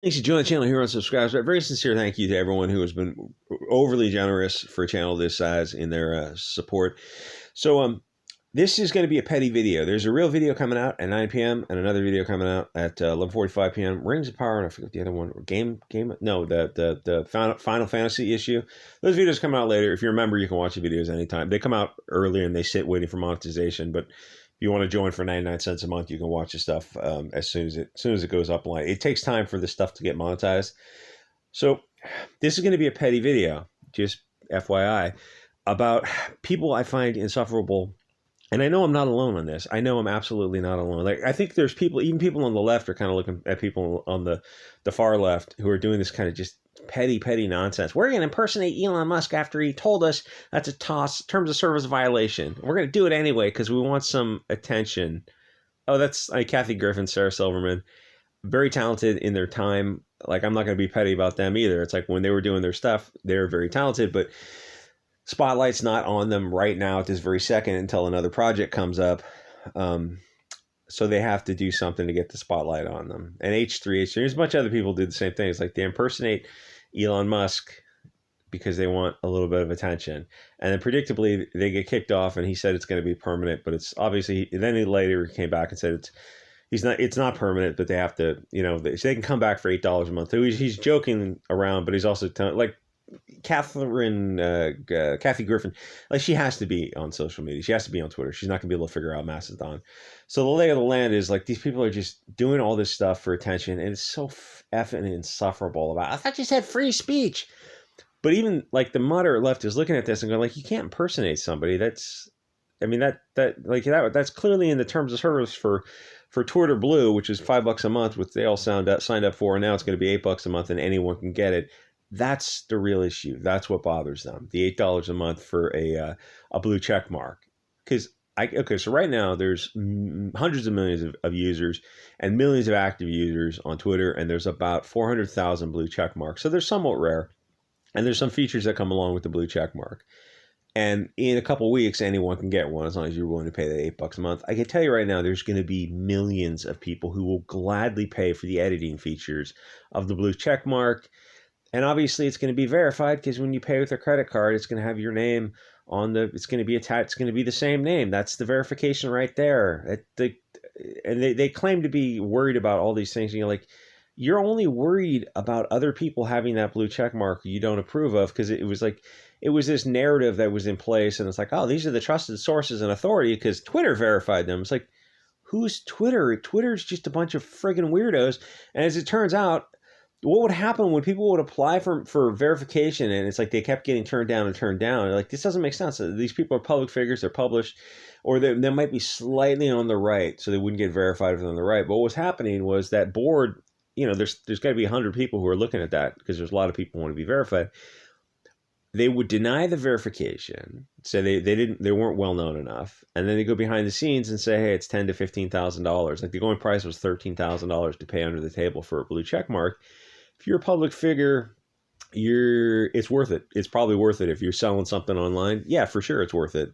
Thanks for joining the channel here on subscribers. A very sincere thank you to everyone who has been overly generous for a channel this size in their support. So this is going to be a petty video. There's a real video coming out at 9 p.m. and another video coming out at 11:45 p.m. Rings of Power, and I forget the other one. The Final Fantasy issue. Those videos come out later. If you remember, you can watch the videos anytime. They come out earlier and they sit waiting for monetization, but if you want to join for 99 cents a month, you can watch the stuff as soon as it goes up online. It takes time for this stuff to get monetized. So this is going to be a petty video, just FYI, about people I find insufferable. And I know I'm not alone on this. I know I'm absolutely not alone. Like, I think there's people, even people on the left are kind of looking at people on the far left who are doing this kind of just petty nonsense. We're going to impersonate Elon Musk after he told us that's a terms of service violation. We're going to do it anyway because we want some attention. Oh, that's Kathy Griffin, Sarah Silverman, very talented in their time. Like, I'm not going to be petty about them either. It's like when they were doing their stuff, they were very talented, but spotlight's not on them right now at this very second until another project comes up. So they have to do something to get the spotlight on them. And H3, there's a bunch of other people do the same thing. It's like they impersonate Elon Musk because they want a little bit of attention. And then predictably, they get kicked off, and he said it's going to be permanent, but it's obviously, then he later came back and said it's not permanent, but they have to, they can come back for $8 a month. So he's joking around, but he's also like, Kathy Griffin, like, she has to be on social media. She has to be on Twitter. She's not gonna be able to figure out Mastodon. So the lay of the land is like these people are just doing all this stuff for attention, and it's so effing insufferable. I thought you said free speech, but even like the moderate left is looking at this and going like, you can't impersonate somebody. That's clearly in the terms of service for Twitter Blue, which is $5 a month, which they all signed up for, and now it's going to be $8 a month, and anyone can get it. That's the real issue. That's what bothers them. The $8 a month for a blue check mark. So right now there's hundreds of millions of users and millions of active users on Twitter, and there's about 400,000 blue check marks. So they're somewhat rare, and there's some features that come along with the blue check mark. And in a couple of weeks, anyone can get one as long as you're willing to pay that $8 a month. I can tell you right now, there's going to be millions of people who will gladly pay for the editing features of the blue check mark. And obviously, it's going to be verified because when you pay with a credit card, it's going to have your name on it's going to be attached. It's going to be the same name. That's the verification right there. And they claim to be worried about all these things. And you're only worried about other people having that blue check mark you don't approve of, because it was this narrative that was in place. And it's like, oh, these are the trusted sources and authority because Twitter verified them. It's like, who's Twitter? Twitter's just a bunch of friggin' weirdos. And as it turns out, what would happen when people would apply for verification, and it's like they kept getting turned down? Like, this doesn't make sense. These people are public figures, they're published, or they might be slightly on the right, so they wouldn't get verified if they're on the right. But what was happening was that board, there's got to be 100 people who are looking at that because there's a lot of people who want to be verified. They would deny the verification, say they weren't well known enough, and then they go behind the scenes and say, hey, it's $10,000 to $15,000. Like, the going price was $13,000 to pay under the table for a blue check mark. If you're a public figure, it's worth it. It's probably worth it if you're selling something online. Yeah, for sure, it's worth it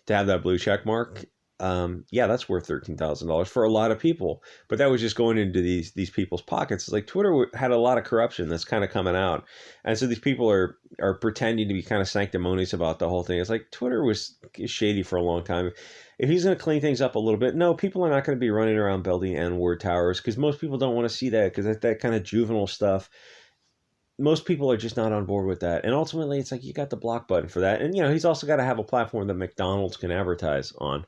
to have that blue check mark. Yeah, that's worth $13,000 for a lot of people. But that was just going into these people's pockets. It's like Twitter had a lot of corruption that's kind of coming out, and so these people are pretending to be kind of sanctimonious about the whole thing. It's like Twitter was shady for a long time. If he's going to clean things up a little bit, no, people are not going to be running around building N-word towers because most people don't want to see that, because that kind of juvenile stuff. Most people are just not on board with that. And ultimately, it's like you got the block button for that. And, he's also got to have a platform that McDonald's can advertise on.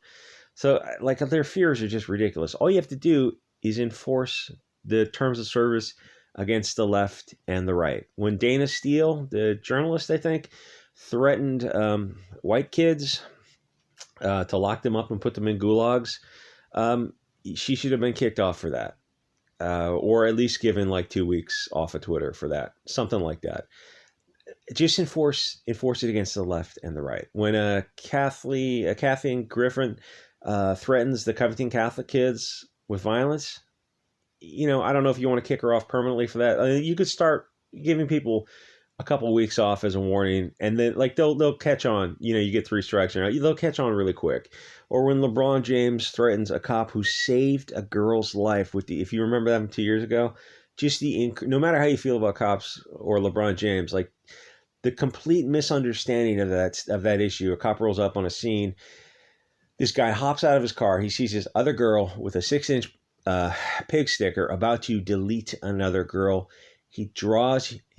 So, like, their fears are just ridiculous. All you have to do is enforce the terms of service against the left and the right. When Dana Steele, the journalist, I think, threatened white kids to lock them up and put them in gulags, she should have been kicked off for that, or at least given like 2 weeks off of Twitter for that, something like that. Just enforce it against the left and the right. When Kathy Griffin threatens the Covington Catholic kids with violence, I don't know if you want to kick her off permanently for that. You could start giving people a couple of weeks off as a warning, and then like they'll catch on. You get 3 strikes, they'll catch on really quick. Or when LeBron James threatens a cop who saved a girl's life if you remember that from 2 years ago, just no matter how you feel about cops or LeBron James, like the complete misunderstanding of that issue. A cop rolls up on a scene. This guy hops out of his car. He sees this other girl with a 6-inch pig sticker about to delete another girl. He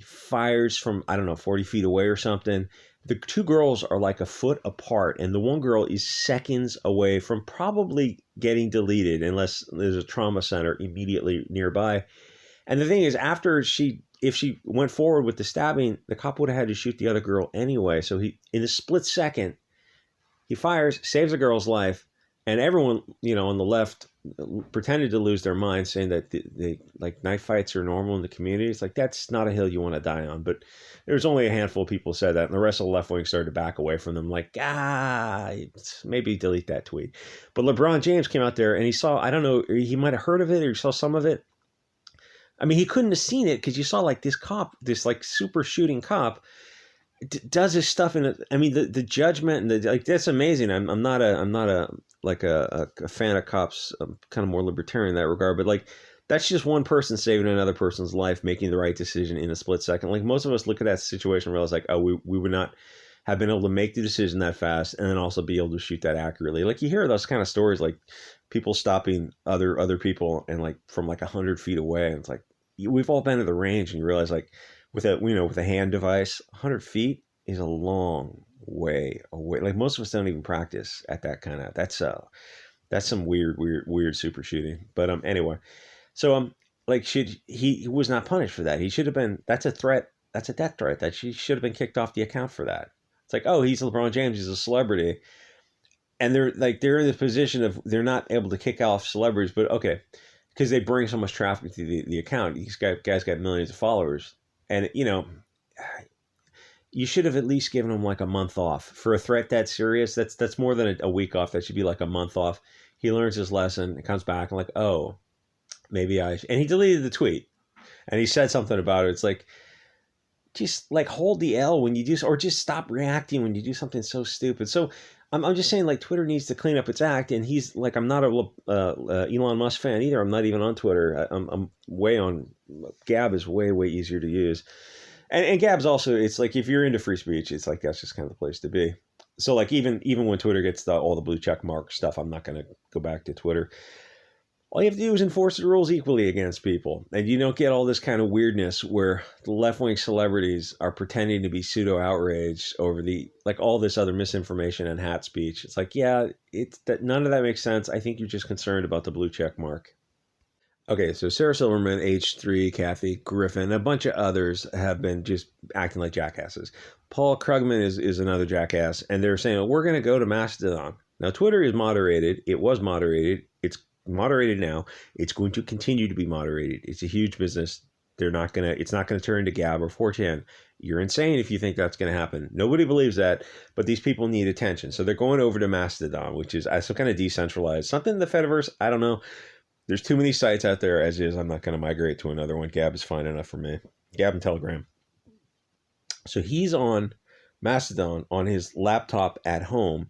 fires from, I don't know, 40 feet away or something. The two girls are like a foot apart, and the one girl is seconds away from probably getting deleted unless there's a trauma center immediately nearby. And the thing is, if she went forward with the stabbing, the cop would have had to shoot the other girl anyway. So in a split second, he fires, saves a girl's life, and everyone, on the left pretended to lose their mind, saying that they like knife fights are normal in the community. It's like, that's not a hill you want to die on. But there's only a handful of people who said that, and the rest of the left wing started to back away from them, like, maybe delete that tweet. But LeBron James came out there, and he saw, I don't know, he might have heard of it, or he saw some of it. I mean, he couldn't have seen it because you saw like this cop, this like super shooting cop, does his stuff in it. I mean, the judgment and that's amazing. I'm not a fan of cops. I'm kind of more libertarian in that regard, but like that's just one person saving another person's life, making the right decision in a split second. Like most of us look at that situation and realize like, oh, we would not have been able to make the decision that fast and then also be able to shoot that accurately. Like you hear those kind of stories, like people stopping other people and like from like 100 feet away. And it's like, we've all been to the range and you realize like with a hand device, 100 feet is a long way away. Like most of us don't even practice at that kind of, that's some weird super shooting. But anyway, so like he was not punished for that. He should have been, that's a threat. That's a death threat that she should have been kicked off the account for that. It's like, oh, he's LeBron James, he's a celebrity. And they're in this position of they're not able to kick off celebrities, but okay, because they bring so much traffic to the account. These guys got millions of followers. And, you should have at least given him like a month off. For a threat that serious, that's more than a week off. That should be like a month off. He learns his lesson and comes back and like, oh, maybe and he deleted the tweet. And he said something about it. It's like, just like hold the L when you do, or just stop reacting when you do something so stupid. So I'm just saying like Twitter needs to clean up its act. And he's like, I'm not a Elon Musk fan either. I'm not even on Twitter. I'm way on. Gab is way easier to use. And Gab's also, it's like if you're into free speech, it's like that's just kind of the place to be. So like even when Twitter gets all the blue check mark stuff, I'm not going to go back to Twitter. All you have to do is enforce the rules equally against people. And you don't get all this kind of weirdness where the left-wing celebrities are pretending to be pseudo-outraged over all this other misinformation and hat speech. It's like, yeah, none of that makes sense. I think you're just concerned about the blue check mark. Okay, so Sarah Silverman, H3, Kathy, Griffin, a bunch of others have been just acting like jackasses. Paul Krugman is another jackass, and they're saying, we're going to go to Mastodon. Now, Twitter is moderated. It was moderated. It's moderated now. It's going to continue to be moderated. It's a huge business. It's not going to turn into Gab or 4chan. You're insane if you think that's going to happen. Nobody believes that, but these people need attention. So they're going over to Mastodon, which is some kind of decentralized, something in the Fediverse. I don't know. There's too many sites out there as is. I'm not going to migrate to another one. Gab is fine enough for me. Gab and Telegram. So he's on Mastodon on his laptop at home.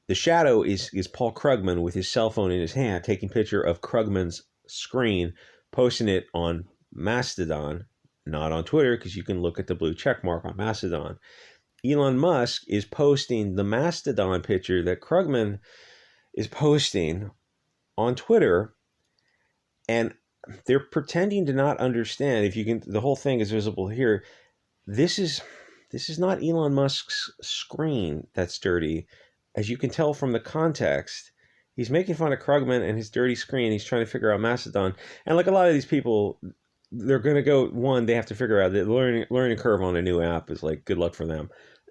The shadow is Paul Krugman with his cell phone in his hand, taking a picture of Krugman's screen, posting it on Mastodon, not on Twitter, because you can look at the blue check mark on Mastodon. Elon Musk is posting the Mastodon picture that Krugman is posting on Twitter, and they're pretending to not understand. The whole thing is visible here. This is not Elon Musk's screen that's dirty. As you can tell from the context, he's making fun of Krugman and his dirty screen. He's trying to figure out Mastodon. And like a lot of these people, they're going to go, they have to figure out the learning curve on a new app is like, good luck for them.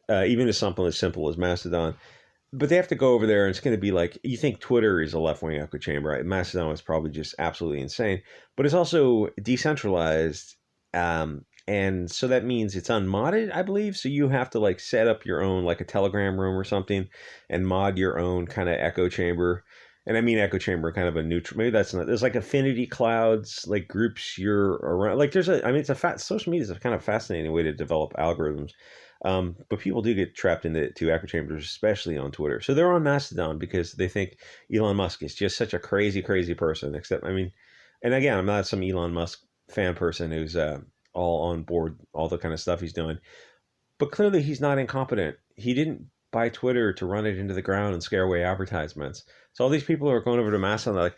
Even as something as simple as Mastodon. But they have to go over there and it's going to be like, you think Twitter is a left-wing echo chamber, right? Mastodon is probably just absolutely insane. But it's also decentralized. And so that means it's unmodded, I believe. So you have to like set up your own, like a Telegram room or something and mod your own kind of echo chamber. And I mean echo chamber, kind of a neutral, maybe that's not, there's like affinity clouds, like groups you're around. Like social media is a kind of fascinating way to develop algorithms. But people do get trapped into echo chambers, especially on Twitter. So they're on Mastodon because they think Elon Musk is just such a crazy person. Except, I mean, and again, I'm not some Elon Musk fan person who's all on board, all the kind of stuff he's doing. But clearly, he's not incompetent. He didn't buy Twitter to run it into the ground and scare away advertisements. So all these people are going over to Mastodon.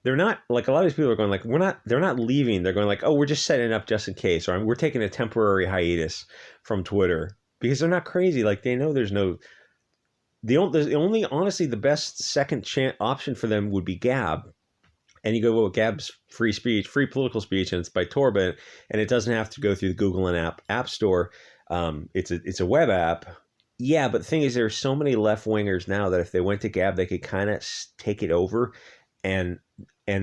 They're not like a lot of these people are going like we're not. They're not leaving. They're going like, oh, we're just setting up just in case, or we're taking a temporary hiatus from Twitter because they're not crazy. Like they know there's no. The only honestly the best second option for them would be Gab. And you go, well, Gab's free speech, free political speech, and it's by Tor, and it doesn't have to go through the Google and App Store. It's a web app. Yeah, but the thing is, there's so many left wingers now that if they went to Gab, they could kind of take it over, and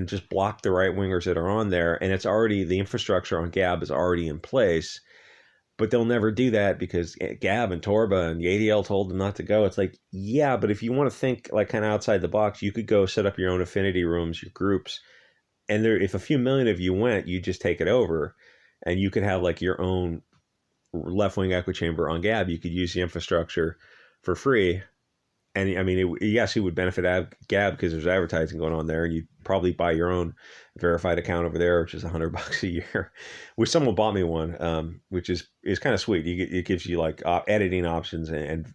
just block the right wingers that are on there. And it's already the infrastructure on Gab is already in place. But they'll never do that because Gab and Torba and the ADL told them not to go. It's like, yeah, but if you want to think like kind of outside the box, you could go set up your own affinity rooms, your groups. And there, if a few million of you went, you just take it over. And you could have like your own left-wing echo chamber on Gab. You could use the infrastructure for free. And I mean, yes, it would benefit Gab because there's advertising going on there, and you'd probably buy your own verified account over there, which is $100 a year. Which someone bought me one, which is kind of sweet. It gives you like editing options and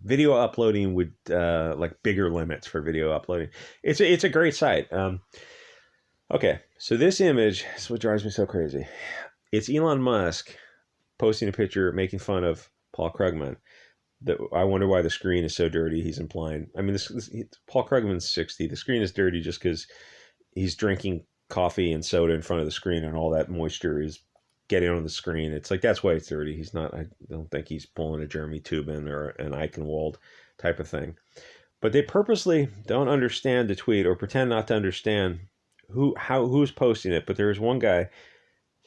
video uploading with like bigger limits for video uploading. It's a great site. Okay, so this image is what drives me so crazy. It's Elon Musk posting a picture making fun of Paul Krugman. I wonder why the screen is so dirty. He's implying. I mean, Paul Krugman's 60. The screen is dirty just because he's drinking coffee and soda in front of the screen, and all that moisture is getting on the screen. It's like that's why it's dirty. He's not. I don't think he's pulling a Jeremy Tubin or an Eichenwald type of thing. But they purposely don't understand the tweet or pretend not to understand who's posting it. But there is one guy,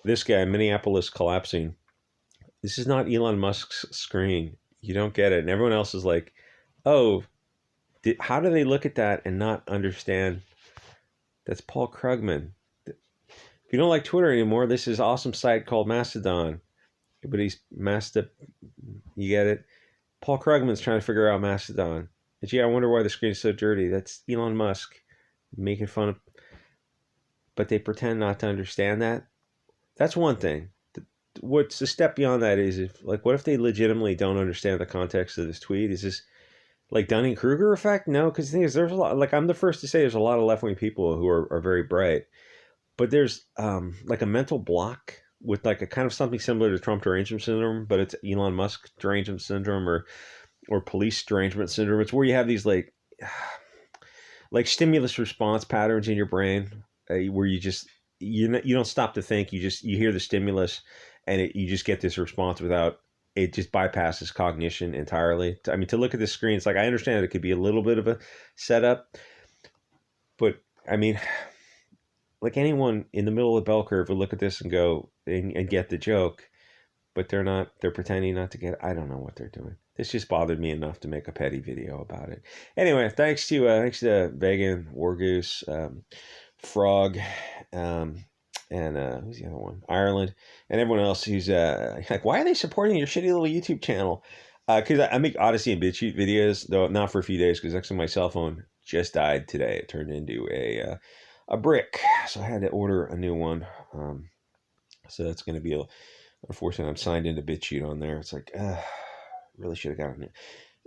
this guy, Minneapolis collapsing. This is not Elon Musk's screen. You don't get it. And everyone else is like, oh, how do they look at that and not understand that's Paul Krugman? If you don't like Twitter anymore, this is awesome site called Mastodon. But he's you get it? Paul Krugman's trying to figure out Mastodon. And gee, I wonder why the screen's so dirty. That's Elon Musk making fun of. But they pretend not to understand that. That's one thing. What's a step beyond that is what if they legitimately don't understand the context of this tweet? Is this like Dunning-Kruger effect? No, because the thing is, there's a lot. Like I'm the first to say, there's a lot of left-wing people who are very bright, but there's like a mental block with like a kind of something similar to Trump derangement syndrome, but it's Elon Musk derangement syndrome or police derangement syndrome. It's where you have these like stimulus response patterns in your brain where you don't stop to think. You hear the stimulus. And you just get this response without it just bypasses cognition entirely. I mean, to look at the screen, it's like I understand it could be a little bit of a setup, but I mean, like anyone in the middle of the bell curve would look at this and go and get the joke, but they're not. They're pretending not to get it. I don't know what they're doing. This just bothered me enough to make a petty video about it. Anyway, thanks to Vegan, Wargoose, Frog. And who's the other one? Ireland, and everyone else who's like, why are they supporting your shitty little YouTube channel? Because I make Odysee and BitChute videos, though not for a few days, because actually my cell phone just died today. It turned into a brick, so I had to order a new one. So that's going to be unfortunate. I'm signed into BitChute on there. It's like, really should have gotten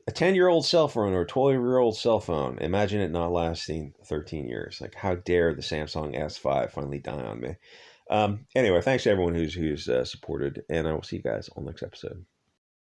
a 10-year-old cell phone or a 12-year-old cell phone. Imagine it not lasting 13 years. Like, how dare the Samsung S5 finally die on me? Anyway, thanks to everyone who's supported, and I will see you guys on the next episode.